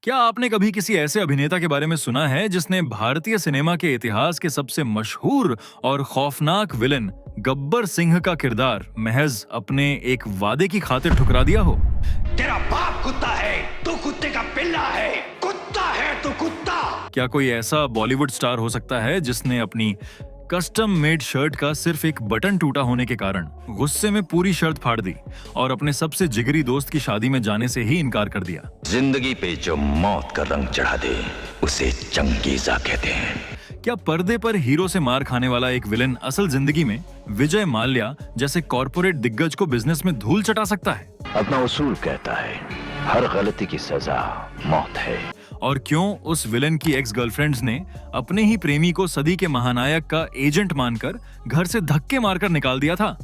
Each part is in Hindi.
क्या आपने कभी किसी ऐसे अभिनेता के बारे में सुना है जिसने भारतीय सिनेमा के इतिहास के सबसे मशहूर और खौफनाक विलेन गब्बर सिंह का किरदार महज अपने एक वादे की खातिर ठुकरा दिया हो? तेरा बाप कुत्ता है, तू कुत्ते का पिल्ला है, कुत्ता है तू कुत्ता। क्या कोई ऐसा बॉलीवुड स्टार हो सकता है जिसने अपनी कस्टम मेड शर्ट का सिर्फ एक बटन टूटा होने के कारण गुस्से में पूरी शर्ट फाड़ दी और अपने सबसे जिगरी दोस्त की शादी में जाने से ही इनकार कर दिया? जिंदगी पे जो मौत का रंग चढ़ा दे उसे चंगेजा कहते हैं। क्या पर्दे पर हीरो से मार खाने वाला एक विलेन असल जिंदगी में विजय माल्या जैसे कॉर्पोरेट दिग्गज को बिजनेस में धूल चटा सकता है? अपना उसूल कहता है हर गलती की सजा मौत है। और क्यों उस विलेन की एक्स गर्लफ्रेंड्स ने अपने ही प्रेमी को सदी के महानायक का एजेंट मानकर घर से धक्के मारकर निकाल दिया था?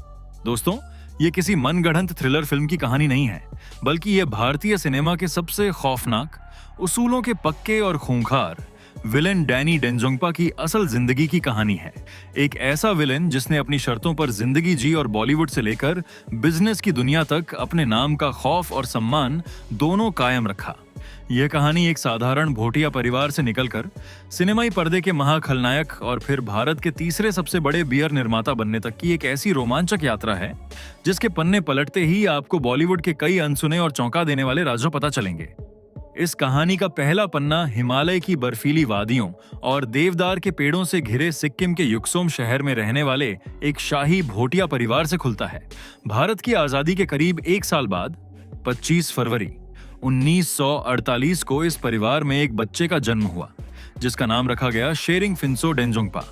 दोस्तों, ये किसी मनगढ़ंत थ्रिलर फिल्म की कहानी नहीं है, बल्कि यह भारतीय सिनेमा के सबसे खौफनाक, उसूलों के पक्के और खूंखार विलेन डैनी डेंजोंगपा की असल जिंदगी की कहानी है। एक ऐसा विलेन जिसने अपनी शर्तों पर जिंदगी जी और बॉलीवुड से लेकर बिजनेस की दुनिया तक अपने नाम का खौफ और सम्मान दोनों कायम रखा। यह कहानी एक साधारण भोटिया परिवार से निकलकर सिनेमाई पर्दे के महाखलनायक और फिर भारत के तीसरे सबसे बड़े बियर निर्माता बनने तक की एक ऐसी रोमांचक यात्रा है जिसके पन्ने पलटते ही आपको बॉलीवुड के कई अनसुने और चौंका देने वाले राजों पता चलेंगे। इस कहानी का पहला पन्ना हिमालय की बर्फीली वादियों और देवदार के पेड़ों से घिरे सिक्किम के युक्सोम शहर में रहने वाले एक शाही भोटिया परिवार से खुलता है। भारत की आजादी के करीब एक साल बाद 25 फरवरी 1948 को इस परिवार में एक बच्चे का जन्म हुआ जिसका नाम रखा गया शेरिंग फिंसो डेंजोंगपा।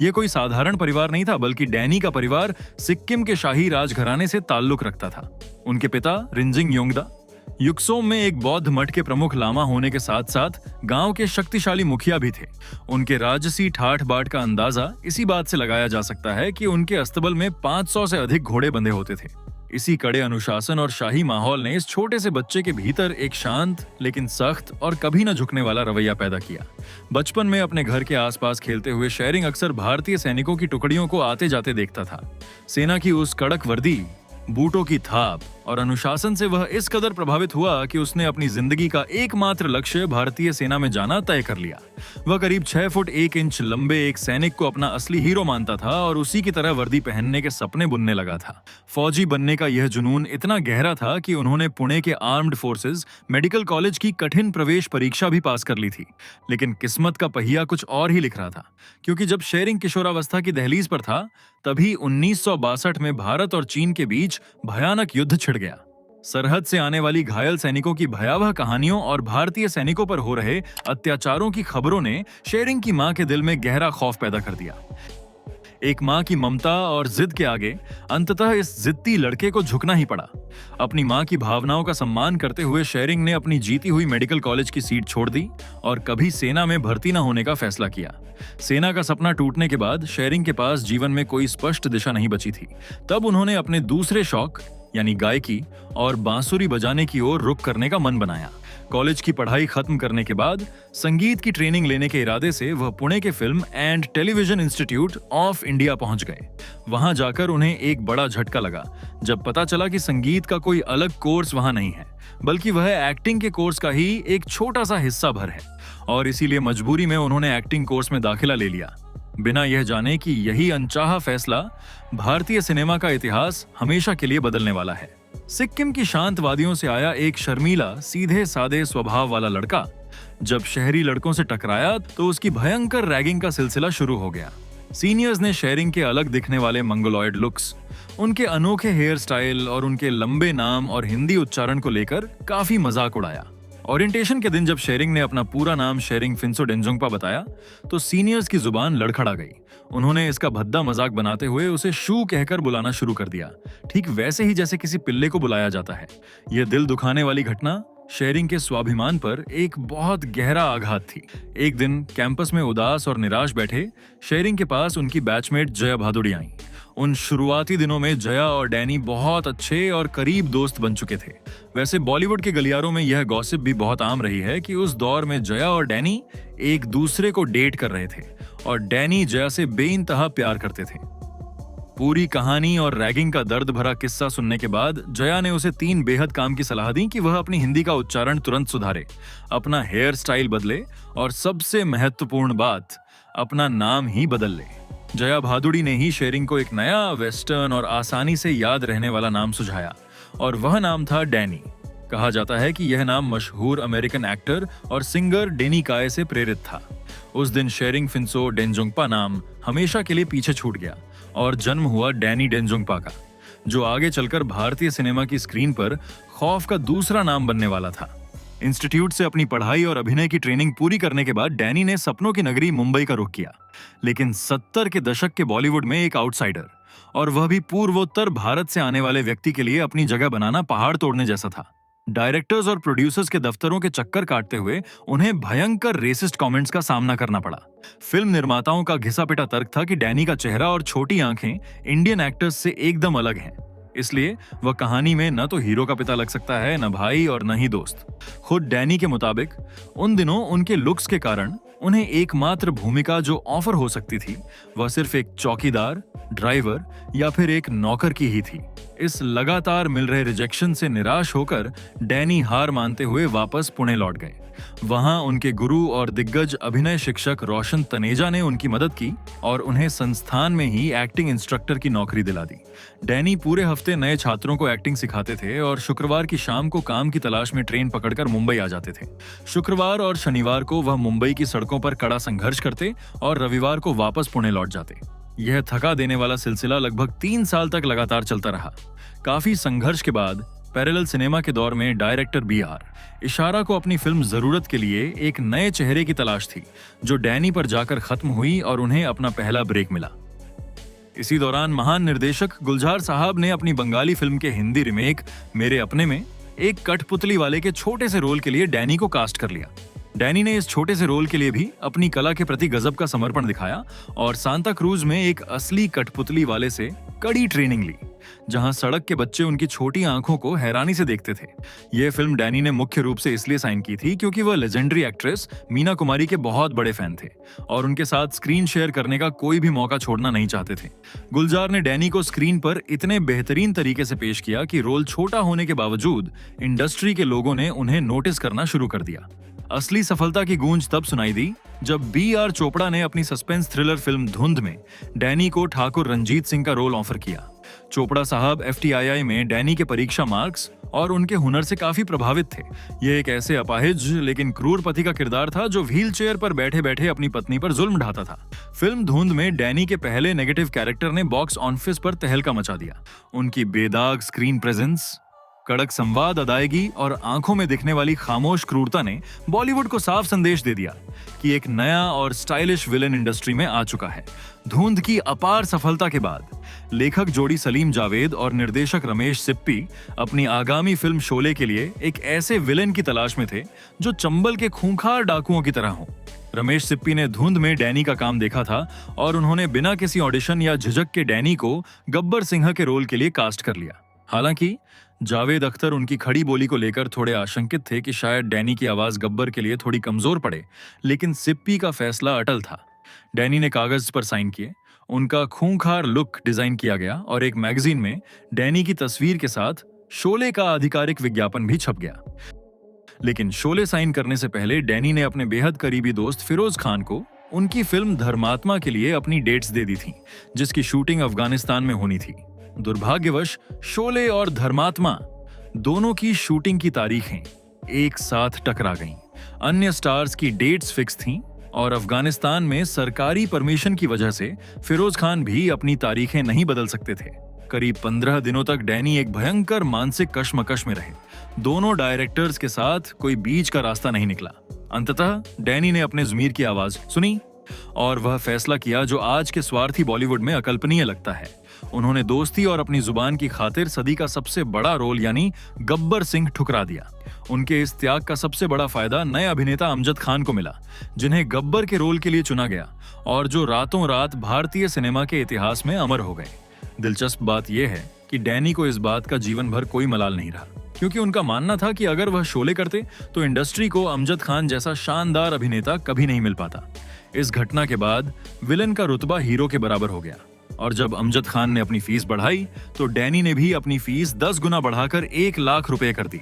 यह कोई साधारण परिवार नहीं था, बल्कि डैनी का परिवार सिक्किम के शाही राजघराने से ताल्लुक रखता था। उनके पिता रिंजिंग योंगदा युक्सोम में एक बौद्ध मठ के प्रमुख लामा होने के साथ साथ गांव के शक्तिशाली मुखिया भी थे। उनके राजसी ठाठ बाट का अंदाजा इसी बात से लगाया जा सकता है कि उनके अस्तबल में 500 से अधिक घोड़े बंधे होते थे। इसी कड़े अनुशासन और शाही माहौल ने इस छोटे से बच्चे के भीतर एक शांत लेकिन सख्त और कभी न झुकने वाला रवैया पैदा किया। बचपन में अपने घर के आसपास खेलते हुए शेरिंग अक्सर भारतीय सैनिकों की टुकड़ियों को आते जाते देखता था। सेना की उस कड़क वर्दी, बूटों की थाप और अनुशासन से वह इस कदर प्रभावित हुआ कि उसने अपनी जिंदगी का एकमात्र लक्ष्य भारतीय सेना में जाना तय कर लिया। वह करीब 6 फुट 1 इंच लंबे एक सैनिक को अपना असली हीरो मानता था और उसी की तरह वर्दी पहनने के सपने बुनने लगा था। फौजी बनने का यह जुनून इतना गहरा था कि उन्होंने पुणे के आर्म्ड फोर्सेस मेडिकल कॉलेज की कठिन प्रवेश परीक्षा भी पास कर ली थी। लेकिन किस्मत का पहिया कुछ और ही लिख रहा था, क्योंकि जब शेरिंग किशोरावस्था की दहलीज पर था तभी 1962 में भारत और चीन के बीच भयानक युद्ध छिड़ गया। सरहद से आने वाली घायल सैनिकों की भयावह कहानियों और भारतीय सैनिकों पर हो रहे अत्याचारों की खबरों ने शेरिंग की मां के दिल में गहरा खौफ पैदा कर दिया। एक मां की ममता और जिद के आगे अंततः इस जिद्दी लड़के को झुकना ही पड़ा। अपनी मां की भावनाओं का सम्मान करते हुए शेरिंग ने अपनी जीती हुई मेडिकल कॉलेज की सीट छोड़ दी और कभी सेना में भर्ती न होने का फैसला किया। सेना का सपना टूटने के बाद शेरिंग के पास जीवन में कोई स्पष्ट दिशा नहीं बची थी। तब उन्होंने अपने दूसरे शौक यानी गायकी और बांसुरी बजाने की ओर रुख करने का मन बनाया। कॉलेज की पढ़ाई खत्म करने के बाद संगीत की ट्रेनिंग लेने के इरादे से वह पुणे के film and television institute of India पहुंच गए। वहां जाकर उन्हें एक बड़ा झटका लगा जब पता चला कि संगीत का कोई अलग कोर्स वहां नहीं है, बल्कि वह एक्टिंग के कोर्स का ही एक छोटा सा हिस्सा भर है। और इसीलिए मजबूरी में उन्होंने एक्टिंग कोर्स में दाखिला ले लिया, बिना यह जाने कि यही अनचाहा फैसला भारतीय सिनेमा का इतिहास हमेशा के लिए बदलने वाला है। सिक्किम की शांत वादियों से आया एक शर्मीला, सीधे सादे स्वभाव वाला लड़का जब शहरी लड़कों से टकराया तो उसकी भयंकर रैगिंग का सिलसिला शुरू हो गया। सीनियर्स ने शेरिंग के अलग दिखने वाले मंगोलॉयड लुक्स, उनके अनोखे हेयर स्टाइल और उनके लंबे नाम और हिंदी उच्चारण को लेकर काफी मजाक उड़ाया। ओरिएंटेशन के दिन जब शेरिंग ने अपना पूरा नाम शेरिंग फिंसो डेंजोंगपा बताया तो सीनियर्स की जुबान लड़खड़ा गई। उन्होंने इसका भद्दा मजाक बनाते हुए उसे शू कहकर बुलाना शुरू कर दिया, ठीक वैसे ही जैसे किसी पिल्ले को बुलाया जाता है। यह दिल दुखाने वाली घटना शेरिंग के स्वाभिमान पर एक बहुत गहरा आघात थी। एक दिन कैंपस में उदास और निराश बैठे शेरिंग के पास उनकी बैचमेट जया भादुड़ी आईं। उन शुरुआती दिनों में जया और डैनी बहुत अच्छे और करीब दोस्त बन चुके थे। वैसे बॉलीवुड के गलियारों में यह गॉसिप भी बहुत आम रही है कि उस दौर में जया और डैनी एक दूसरे को डेट कर रहे थे और डैनी जया से बेइंतहा प्यार करते थे। पूरी कहानी और रैगिंग का दर्द भरा किस्सा सुनने के बाद जया ने उसे 3 बेहद काम की सलाह दी कि वह अपनी हिंदी का उच्चारण तुरंत सुधारे, अपना हेयर स्टाइल बदले और सबसे महत्वपूर्ण बात, अपना नाम ही बदल ले। जया भादुड़ी ने ही शेरिंग को एक नया, वेस्टर्न और आसानी से याद रहने वाला नाम सुझाया और वह नाम था डैनी। कहा जाता है कि यह नाम मशहूर अमेरिकन एक्टर और सिंगर डेनी काय से प्रेरित था। उस दिन शेरिंग फिंसो डेंजोंगपा नाम हमेशा के लिए पीछे छूट गया और जन्म हुआ डैनी डेंजोंगपा का, जो आगे चलकर भारतीय सिनेमा की स्क्रीन पर खौफ का दूसरा नाम बनने वाला था। इंस्टीट्यूट से अपनी पढ़ाई और अभिनय की ट्रेनिंग पूरी करने के बाद डैनी ने सपनों की नगरी मुंबई का रुख किया, लेकिन 70 के दशक के बॉलीवुड में एक आउटसाइडर, और वह भी पूर्वोत्तर भारत से आने वाले व्यक्ति के लिए अपनी जगह बनाना पहाड़ तोड़ने जैसा था। डायरेक्टर्स और प्रोड्यूसर्स के दफ्तरों के चक्कर काटते हुए उन्हें भयंकर रेसिस्ट कमेंट्स का सामना करना पड़ा। फिल्म निर्माताओं का घिसा-पिटा तर्क था कि डैनी का चेहरा और छोटी आंखें इंडियन एक्टर्स से एकदम अलग हैं, इसलिए वह कहानी में न तो हीरो का पिता लग सकता है, न भाई और न ही दोस्त। खुद डैनी के मुताबिक उन दिनों उनके लुक्स के कारण उन्हें एकमात्र भूमिका जो ऑफर हो सकती थी वह सिर्फ एक चौकीदार, ड्राइवर या फिर एक नौकर की ही थी। इस लगातार मिल रहे रिजेक्शन से निराश होकर डैनी हार मानते हुए वापस पुणे लौट गए। वहां उनके गुरु और दिग्गज अभिनय शिक्षक रोशन तनेजा ने उनकी मदद की और उन्हें संस्थान में ही एक्टिंग इंस्ट्रक्टर की नौकरी दिला दी। डैनी पूरे हफ्ते नए छात्रों को एक्टिंग सिखाते थे और शुक्रवार की शाम को काम की तलाश में ट्रेन पकड़कर मुंबई आ जाते थे। शुक्रवार और शनिवार को वह मुंबई की सड़कों पर कड़ा संघर्ष करते और रविवार को वापस पुणे लौट जाते। यह थका देने वाला सिलसिला लगभग 3 साल तक लगातार चलता रहा। काफी संघर्ष के बाद पैरेलल सिनेमा के दौर में डायरेक्टर BR इशारा को अपनी फिल्म जरूरत के लिए एक नए चेहरे की तलाश थी, जो डैनी पर जाकर खत्म हुई और उन्हें अपना पहला ब्रेक मिला। इसी दौरान महान निर्देशक गुलजार साहब ने अपनी बंगाली फिल्म के हिंदी रिमेक मेरे अपने में एक कठपुतली वाले के छोटे से रोल के लिए डैनी को कास्ट कर लिया। डैनी ने इस छोटे से रोल के लिए भी अपनी कला के प्रति गजब का समर्पण दिखाया और सांता क्रूज में एक असली कठपुतली वाले से कड़ी ट्रेनिंग ली, जहां सड़क के बच्चे उनकी छोटी आंखों को हैरानी से देखते थे। यह फिल्म डैनी ने मुख्य रूप से इसलिए साइन की थी क्योंकि वह लेजेंडरी एक्ट्रेस मीना कुमारी के बहुत बड़े फैन थे और उनके साथ स्क्रीन शेयर करने का कोई भी मौका छोड़ना नहीं चाहते थे। गुलजार ने डैनी को स्क्रीन पर इतने बेहतरीन तरीके से पेश किया कि रोल छोटा होने के बावजूद इंडस्ट्री के लोगों ने उन्हें नोटिस करना शुरू कर दिया। असली सफलता की गूंज तब सुनाई दी जब BR चोपड़ा ने अपनी सस्पेंस थ्रिलर फिल्म धुंध में डैनी को ठाकुर रंजीत सिंह का रोल ऑफर किया। चोपड़ा साहब FTII में डैनी के परीक्षा मार्क्स और उनके हुनर से काफी प्रभावित थे। यह एक ऐसे अपाहिज लेकिन क्रूर पति का किरदार था जो व्हील चेयर पर बैठे बैठे अपनी पत्नी पर जुल्म ढाता था। फिल्म धुंध में डैनी के पहले नेगेटिव कैरेक्टर ने बॉक्स ऑफिस पर तहलका मचा दिया। उनकी बेदाग स्क्रीन प्रेजेंस, कड़क संवाद अदायगी और आंखों में दिखने वाली खामोश क्रूरता ने बॉलीवुड को साफ संदेश दे दिया कि एक नया और स्टाइलिश विलेन इंडस्ट्री में आ चुका है। धुंध की अपार सफलता के बाद लेखक जोड़ी सलीम जावेद और निर्देशक रमेश सिप्पी अपनी आगामी फिल्म शोले के लिए एक ऐसे विलेन की तलाश में थे जो चंबल के खूंखार डाकुओं की तरह हो। रमेश सिप्पी ने धुंध में डैनी का काम देखा था और उन्होंने बिना किसी ऑडिशन या झिझक के डैनी को गब्बर सिंह के रोल के लिए कास्ट कर लिया। हालांकि जावेद अख्तर उनकी खड़ी बोली को लेकर थोड़े आशंकित थे कि शायद डैनी की आवाज गब्बर के लिए थोड़ी कमजोर पड़े, लेकिन सिप्पी का फैसला अटल था। डैनी ने कागज पर साइन किए, उनका खूंखार लुक डिजाइन किया गया और एक मैगजीन में डैनी की तस्वीर के साथ शोले का आधिकारिक विज्ञापन भी छप गया। लेकिन शोले साइन करने से पहले डैनी ने अपने बेहद करीबी दोस्त फिरोज खान को उनकी फिल्म धर्मात्मा के लिए अपनी डेट्स दे दी थी, जिसकी शूटिंग अफगानिस्तान में होनी थी। दुर्भाग्यवश शोले और धर्मात्मा दोनों की शूटिंग की तारीखें एक साथ टकरा गईं। अन्य स्टार्स की डेट्स फिक्स थीं और अफगानिस्तान में सरकारी परमिशन की वजह से फिरोज खान भी अपनी तारीखें नहीं बदल सकते थे। करीब 15 दिनों तक डैनी एक भयंकर मानसिक कश्मकश में रहे। दोनों डायरेक्टर्स के साथ कोई बीच का रास्ता नहीं निकला। अंततः डैनी ने अपने ज़मीर की आवाज सुनी और वह फैसला किया जो आज के स्वार्थी बॉलीवुड में अकल्पनीय लगता है। उन्होंने दोस्ती और अपनी जुबान की खातिर सदी का सबसे बड़ा रोल यानी गब्बर सिंह ठुकरा दिया। उनके इस त्याग का सबसे बड़ा फायदा नए अभिनेता अमजद खान को मिला, जिन्हें गब्बर के रोल के लिए चुना गया और जो रातों रात भारतीय सिनेमा के इतिहास में अमर हो गए। दिलचस्प बात यह है कि डैनी को इस बात का जीवन भर कोई मलाल नहीं रहा, क्योंकि उनका मानना था कि अगर वह शोले करते तो इंडस्ट्री को अमजद खान जैसा शानदार अभिनेता कभी नहीं मिल पाता। इस घटना के बाद विलन का रुतबा हीरो के बराबर हो गया। और जब अमजद खान ने अपनी फीस बढ़ाई तो डैनी ने भी अपनी फीस 10 गुना बढ़ाकर 1 लाख रुपए कर दी।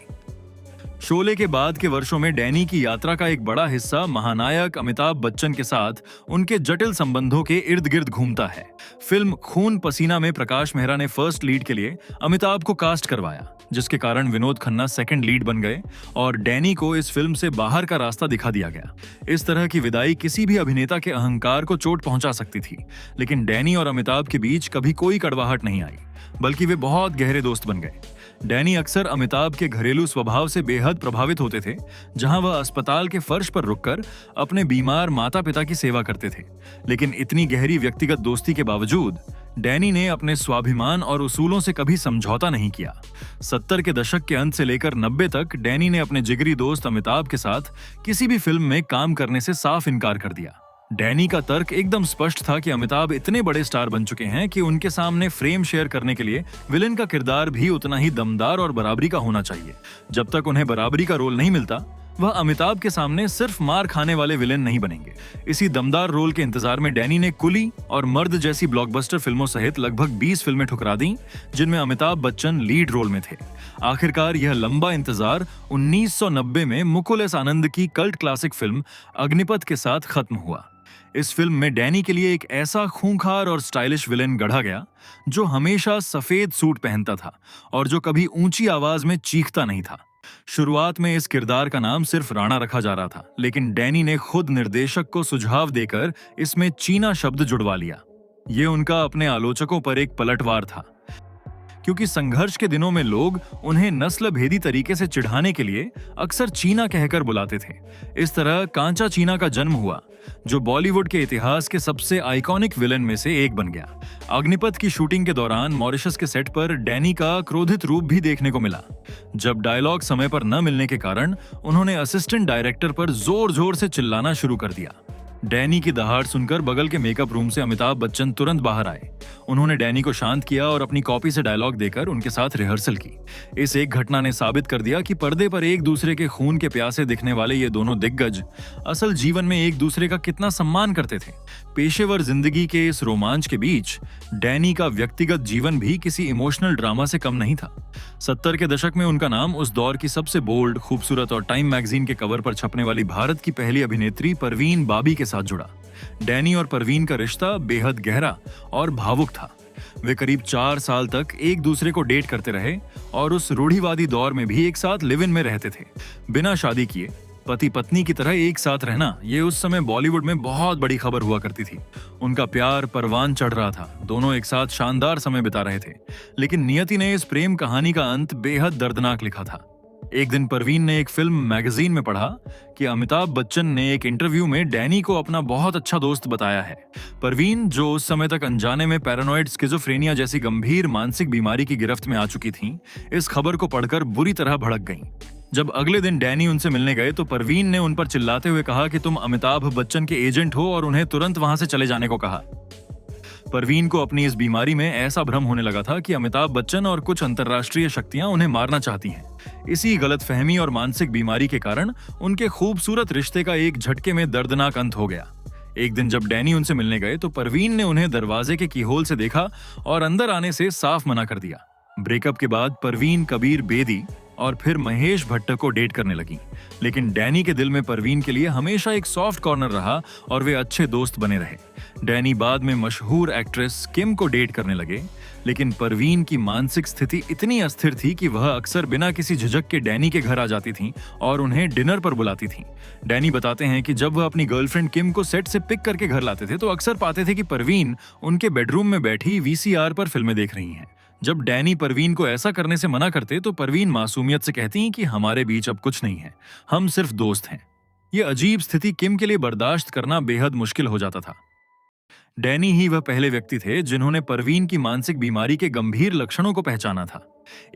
शोले के बाद के वर्षों में डैनी की यात्रा का एक बड़ा हिस्सा महानायक अमिताभ बच्चन के साथ उनके जटिल संबंधों के इर्द गिर्द घूमता है। फिल्म खून पसीना में प्रकाश मेहरा ने फर्स्ट लीड के लिए अमिताभ को कास्ट करवाया, जिसके कारण विनोद खन्ना सेकंड लीड बन गए और डैनी को इस फिल्म से बाहर का रास्ता दिखा दिया गया। इस तरह की विदाई किसी भी अभिनेता के अहंकार को चोट पहुंचा सकती थी, लेकिन डैनी और अमिताभ के बीच कभी कोई कड़वाहट नहीं आई, बल्कि वे बहुत गहरे दोस्त बन गए। डैनी अक्सर अमिताभ के घरेलू स्वभाव से बेहद प्रभावित होते थे, जहां वह अस्पताल के फर्श पर रुककर अपने बीमार माता पिता की सेवा करते थे। लेकिन इतनी गहरी व्यक्तिगत दोस्ती के बावजूद डैनी ने अपने स्वाभिमान और उसूलों से कभी समझौता नहीं किया। 70 के दशक के अंत से लेकर 90 तक डैनी ने अपने जिगरी दोस्त अमिताभ के साथ किसी भी फिल्म में काम करने से साफ इनकार कर दिया। डैनी का तर्क एकदम स्पष्ट था कि अमिताभ इतने बड़े स्टार बन चुके हैं कि उनके सामने फ्रेम शेयर करने के लिए विलेन का किरदार भी उतना ही दमदार और बराबरी का होना चाहिए। जब तक उन्हें बराबरी का रोल नहीं मिलता, वह अमिताभ के सामने सिर्फ मार खाने वाले विलेन नहीं बनेंगे। इसी दमदार रोल के इंतजार में डैनी ने कुली और मर्द जैसी ब्लॉकबस्टर फिल्मों सहित लगभग 20 फिल्में ठुकरा दी, जिनमें अमिताभ बच्चन लीड रोल में थे। आखिरकार यह लंबा इंतजार 1990 में मुकुल एस आनंद की कल्ट क्लासिक फिल्म अग्निपथ के साथ खत्म हुआ। इस फिल्म में डैनी के लिए एक ऐसा खूंखार और स्टाइलिश विलेन गढ़ा गया जो हमेशा सफेद सूट पहनता था और जो कभी ऊंची आवाज में चीखता नहीं था। शुरुआत में इस किरदार का नाम सिर्फ राणा रखा जा रहा था, लेकिन डैनी ने खुद निर्देशक को सुझाव देकर इसमें चीना शब्द जुड़वा लिया। ये उनका अपने आलोचकों पर एक पलटवार था, क्योंकि संघर्ष के दिनों में लोग उन्हें नस्ल भेदी तरीके से चिढ़ाने के लिए अक्सर चीना कहकर बुलाते थे। इस तरह कांचा चीना का जन्म हुआ, जो बॉलीवुड के इतिहास के सबसे आइकॉनिक विलेन में से एक बन गया। अग्निपथ की शूटिंग के दौरान मॉरिशस के सेट पर डैनी का क्रोधित रूप भी देखने को मिला। जब डायलॉग समय पर न मिलने के कारण उन्होंने असिस्टेंट डायरेक्टर पर जोर जोर से चिल्लाना शुरू कर दिया। डैनी की दहाड़ सुनकर बगल के मेकअप रूम से अमिताभ बच्चन तुरंत बाहर आए। उन्होंने डैनी को शांत किया और अपनी कॉपी से डायलॉग देकर उनके साथ रिहर्सल की। इस एक घटना ने साबित कर दिया कि पर्दे पर एक दूसरे के खून के प्यासे दिखने वाले ये दोनों दिग्गज असल जीवन में एक दूसरे का कितना सम्मान करते थे। पेशेवर जिंदगी के इस रोमांच के बीच डैनी का व्यक्तिगत जीवन भी किसी इमोशनल ड्रामा से कम नहीं था। 70 के दशक में उनका नाम उस दौर की सबसे बोल्ड, खूबसूरत और टाइम मैगजीन के कवर पर छपने वाली भारत की पहली अभिनेत्री परवीन बाबी के साथ जुड़ा। डैनी और परवीन का रिश्ता बेहद गहरा और भावुक था। वे करीब 4 साल तक एक दूसरे को डेट करते रहे और उस रूढ़िवादी दौर में भी एक साथ लिव इन में रहते थे। बिना शादी किए पति पत्नी की तरह एक साथ रहना, ये उस समय बॉलीवुड में बहुत बड़ी खबर हुआ करती थी। उनका प्यार परवान चढ़ रहा था, दोनों एक साथ शानदार समय बिता रहे थे। लेकिन नियति ने इस प्रेम कहानी का अंत बेहद दर्दनाक लिखा था। एक दिन परवीन ने एक फिल्म मैगजीन में पढ़ा कि अमिताभ बच्चन ने एक इंटरव्यू में डैनी को अपना बहुत अच्छा दोस्त बताया है। परवीन, जो उस समय तक अनजाने में पैरानॉइड स्किज़ोफ्रेनिया जैसी गंभीर मानसिक बीमारी की गिरफ्त में आ चुकी थीं, इस खबर को पढ़कर बुरी तरह भड़क गईं। जब अगले दिन डैनी उनसे मिलने गए तो परवीन ने उन पर चिल्लाते हुए कहा कि तुम अमिताभ बच्चन के एजेंट हो और उन्हें तुरंत वहां से चले जाने को कहा। परवीन को अपनी इस बीमारी में ऐसा भ्रम होने लगा था कि अमिताभ बच्चन और कुछ अंतर्राष्ट्रीय शक्तियां उन्हें मारना चाहती हैं। इसी गलतफहमी और मानसिक बीमारी के कारण उनके खूबसूरत रिश्ते का एक झटके में दर्दनाक अंत हो गया। एक दिन जब डैनी उनसे मिलने गए तो परवीन ने उन्हें दरवाजे के कीहोल से देखा और अंदर आने से साफ मना कर दिया। ब्रेकअप के बाद परवीन कबीर बेदी और फिर महेश भट्ट को डेट करने लगी, लेकिन डैनी के दिल में परवीन के लिए हमेशा एक सॉफ्ट कॉर्नर रहा और वे अच्छे दोस्त बने रहे। डैनी बाद में मशहूर एक्ट्रेस किम को डेट करने लगे, लेकिन परवीन की मानसिक स्थिति इतनी अस्थिर थी कि वह अक्सर बिना किसी झिझक के डैनी के घर आ जाती थीं और उन्हें डिनर पर बुलाती थीं। डैनी बताते हैं कि जब वह अपनी गर्लफ्रेंड किम को सेट से पिक करके घर लाते थे तो अक्सर पाते थे कि परवीन उनके बेडरूम में बैठी वीसीआर पर फिल्में देख रही हैं। जब डैनी परवीन को ऐसा करने से मना करते तो परवीन मासूमियत से कहती कि हमारे बीच अब कुछ नहीं है, हम सिर्फ दोस्त हैं। यह अजीब स्थिति किम के लिए बर्दाश्त करना बेहद मुश्किल हो जाता था। डैनी ही वह पहले व्यक्ति थे जिन्होंने परवीन की मानसिक बीमारी के गंभीर लक्षणों को पहचाना था।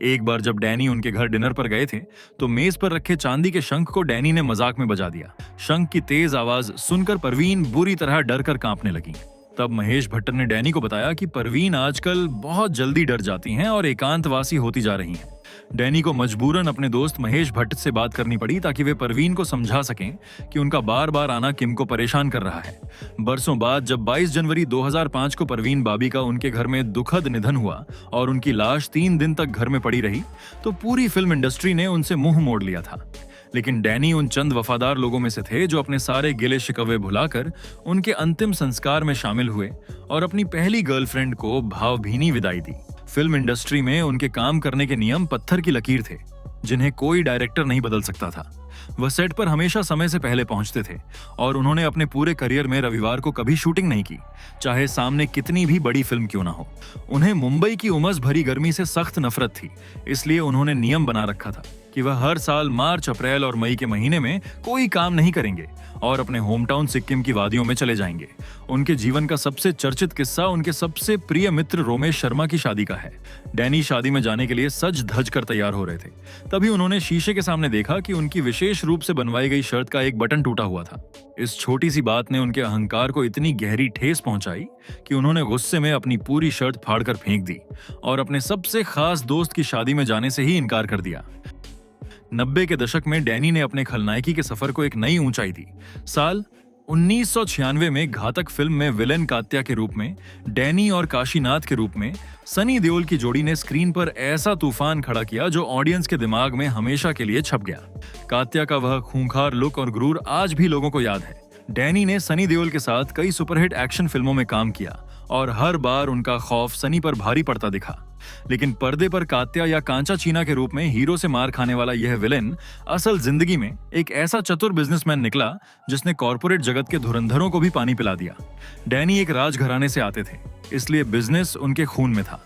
एक बार जब डैनी उनके घर डिनर पर गए थे तो मेज पर रखे चांदी के शंख को डैनी ने मजाक में बजा दिया। शंख की तेज आवाज सुनकर परवीन बुरी तरह डर कर कांपने लगी। तब महेश भट्टर ने डैनी को बताया कि परवीन आजकल बहुत जल्दी डर जाती हैं और एकांतवासी होती जा रही हैं। डैनी को मजबूरन अपने दोस्त महेश भट्ट से बात करनी पड़ी ताकि वे परवीन को समझा सकें कि उनका बार बार आना किम को परेशान कर रहा है। बरसों बाद जब 22 जनवरी 2005 को परवीन बाबी का उनके घर में दुखद निधन हुआ और उनकी लाश 3 दिन तक घर में पड़ी रही, तो पूरी फिल्म इंडस्ट्री ने उनसे मुंह मोड़ लिया था। लेकिन डैनी उन चंद वफादार लोगों में से थे जो अपने सारे गिले शिकवे भुलाकर उनके अंतिम संस्कार में शामिल हुए और अपनी पहली गर्लफ्रेंड को भावभीनी विदाई दी। फिल्म इंडस्ट्री में उनके काम करने के नियम पत्थर की लकीर थे, जिन्हें कोई डायरेक्टर नहीं बदल सकता था। वह सेट पर हमेशा समय से पहले पहुंचते थे और उन्होंने अपने पूरे करियर में रविवार को कभी शूटिंग नहीं की, चाहे सामने कितनी भी बड़ी फिल्म क्यों ना हो। उन्हें मुंबई की उमस भरी गर्मी से सख्त नफरत थी, इसलिए उन्होंने नियम बना रखा था कि वह हर साल मार्च, अप्रैल और मई के महीने में कोई काम नहीं करेंगे और अपने होम टाउन सिक्किम की वादियों में चले जाएंगे। उनके जीवन का सबसे चर्चित किस्सा उनके सबसे प्रिय मित्र रोमेश शर्मा की शादी का है। डैनी शादी में जाने के लिए सज धज कर तैयार हो रहे थे, तभी उन्होंने शीशे के सामने देखा कि उनकी विशेष रूप से बनवाई गई शर्ट का एक बटन टूटा हुआ था। इस छोटी सी बात ने उनके अहंकार को इतनी गहरी ठेस पहुंचाई कि उन्होंने गुस्से में अपनी पूरी शर्ट फाड़कर फेंक दी और अपने सबसे खास दोस्त की शादी में जाने से ही इनकार कर दिया। 90 के दशक में डैनी ने अपने खलनायकी के सफर को एक नई ऊंचाई दी। साल 1996 में घातक फिल्म में विलेन कात्या के रूप में, डैनी और काशीनाथ के रूप में सनी देओल की जोड़ी ने स्क्रीन पर ऐसा तूफान खड़ा किया जो ऑडियंस के दिमाग में हमेशा के लिए छप गया। कात्या का वह खूंखार लुक और गुरूर आज भी लोगों को याद है। डैनी ने सनी देओल के साथ कई सुपरहिट एक्शन फिल्मों में काम किया और हर बार उनका खौफ सनी पर भारी पड़ता दिखा। लेकिन पर्दे पर कात्या या कांचा चीना के रूप में हीरो से मार खाने वाला यह विलेन असल जिंदगी में एक ऐसा चतुर बिजनेसमैन निकला जिसने कॉर्पोरेट जगत के धुरंधरों को भी पानी पिला दिया। डैनी एक राजघराने से आते थे, इसलिए बिजनेस उनके खून में था।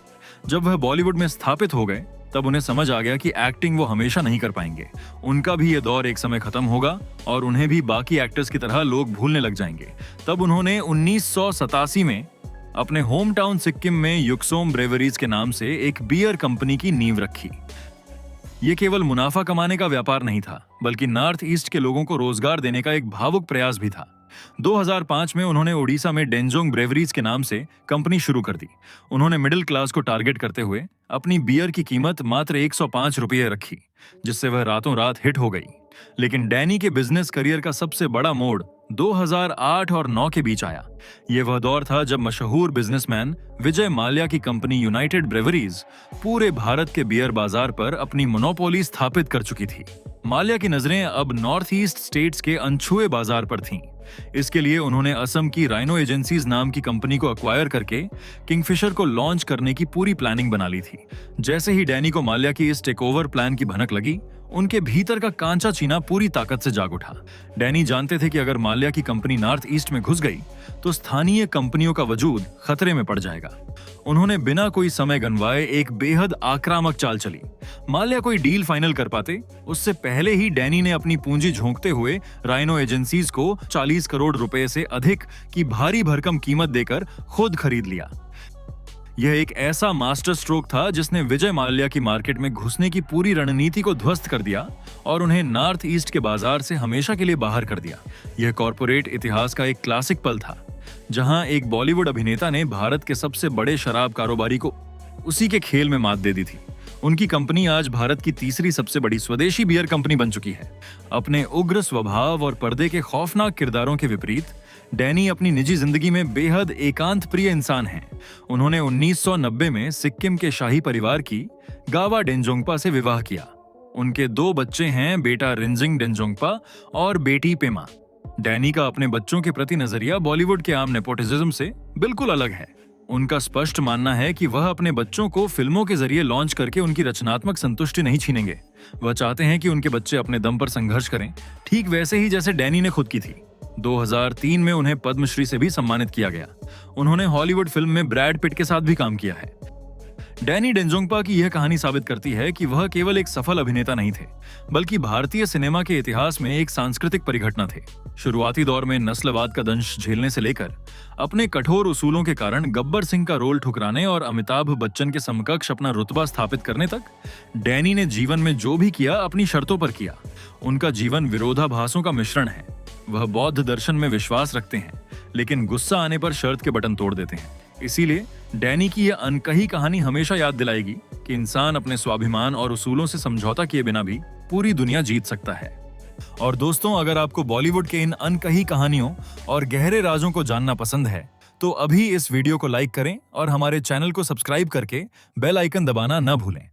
जब वह बॉलीवुड में स्थापित हो गए तब उन्हें समझ आ गया कि एक्टिंग वो हमेशा नहीं कर पाएंगे। उनका भी ये दौर एक समय खत्म होगा और उन्हें भी बाकी एक्टर्स की तरह लोग भूलने लग जाएंगे। तब उन्होंने 1987 में अपने होम टाउन सिक्किम में युक्सोम ब्रेवरीज के नाम से एक बियर कंपनी की नींव रखी। ये केवल मुनाफा कमाने का व्यापार नहीं था, बल्कि नॉर्थ ईस्ट के लोगों को रोजगार देने का एक भावुक प्रयास भी था। 2005 में उन्होंने ओडिशा में डेंजोंग ब्रेवरीज के नाम से कंपनी शुरू कर दी। उन्होंने मिडिल क्लास को टारगेट करते हुए अपनी बियर की कीमत मात्र 105 रुपये रखी, जिससे वह रातों रात हिट हो गई। लेकिन डैनी के बिजनेस करियर का सबसे बड़ा मोड़ 2008 और 9 के बीच आया। यह वह दौर था जब मशहूर बिजनेसमैन विजय माल्या की कंपनी यूनाइटेड ब्रेवरीज पूरे भारत के बियर बाजार पर अपनी मोनोपोली स्थापित कर चुकी थी। माल्या की नजरें अब नॉर्थ ईस्ट स्टेट्स के अनछुए बाजार पर थीं। इसके लिए उन्होंने असम की राइनो एजेंसीज नाम की कंपनी को अक्वायर करके किंगफिशर को लॉन्च करने की पूरी प्लानिंग बना ली थी। जैसे ही डैनी को माल्या की इस टेकओवर प्लान की भनक लगी, उनके भीतर का कांचा चीना पूरी ताकत से जाग उठा। डैनी जानते थे कि अगर माल्या की कंपनी नॉर्थ ईस्ट में घुस गई तो स्थानीय कंपनियों का वजूद खतरे में पड़ जाएगा। उन्होंने बिना कोई समय गंवाए एक बेहद आक्रामक चाल चली। माल्या कोई डील फाइनल कर पाते उससे पहले ही डैनी ने अपनी पूंजी झोंकते हुए राइनो एजेंसीज को 40 करोड़ रुपए से अधिक की भारी भरकम कीमत देकर खुद खरीद लिया। यह एक ऐसा मास्टर स्ट्रोक था जिसने विजय माल्या की मार्केट में घुसने की पूरी रणनीति को ध्वस्त कर दिया और उन्हें नॉर्थ ईस्ट के बाजार से हमेशा के लिए बाहर कर दिया। यह कॉर्पोरेट इतिहास का एक क्लासिक पल था, जहां एक बॉलीवुड अभिनेता ने भारत के सबसे बड़े शराब कारोबारी को उसी के खेल में मात दे दी थी। उनकी कंपनी आज भारत की तीसरी सबसे बड़ी स्वदेशी बियर कंपनी बन चुकी है। अपने उग्र स्वभाव और पर्दे के खौफनाक किरदारों के विपरीत डैनी अपनी निजी जिंदगी में बेहद एकांत प्रिय इंसान हैं। उन्होंने 1990 में सिक्किम के शाही परिवार की गावा डेंजोंगपा से विवाह किया। उनके 2 बच्चे हैं, बेटा रिंजिंग डेंजोंगपा और बेटी पेमा। डैनी का अपने बच्चों के प्रति नजरिया बॉलीवुड के आम नेपोटिज्म से बिल्कुल अलग है। उनका स्पष्ट मानना है कि वह अपने बच्चों को फिल्मों के जरिए लॉन्च करके उनकी रचनात्मक संतुष्टि नहीं छीनेंगे। वह चाहते हैं कि उनके बच्चे अपने दम पर संघर्ष करें, ठीक वैसे ही जैसे डैनी ने खुद की थी। 2003 में उन्हें पद्मश्री से भी सम्मानित किया गया। उन्होंने हॉलीवुड फिल्म में ब्रैड पिट के साथ भी काम किया है। डैनी डेंजोंगपा की यह कहानी साबित करती है कि वह केवल एक सफल अभिनेता नहीं थे, बल्कि भारतीय सिनेमा के इतिहास में एक सांस्कृतिक परिघटना थे। शुरुआती दौर में नस्लवाद का दंश झेलने से लेकर अपने कठोर उसूलों के कारण गब्बर सिंह का रोल ठुकराने और अमिताभ बच्चन के समकक्ष अपना रुतबा स्थापित करने तक, डैनी ने जीवन में जो भी किया अपनी शर्तों पर किया। उनका जीवन विरोधाभासों का मिश्रण है। वह बौद्ध दर्शन में विश्वास रखते हैं, लेकिन गुस्सा आने पर शर्त के बटन तोड़ देते हैं। इसीलिए डैनी की यह अनकही कहानी हमेशा याद दिलाएगी कि इंसान अपने स्वाभिमान और उसूलों से समझौता किए बिना भी पूरी दुनिया जीत सकता है। और दोस्तों, अगर आपको बॉलीवुड के इन अनकही कहानियों और गहरे राजों को जानना पसंद है, तो अभी इस वीडियो को लाइक करें और हमारे चैनल को सब्सक्राइब करके बेल आइकन दबाना न भूलें।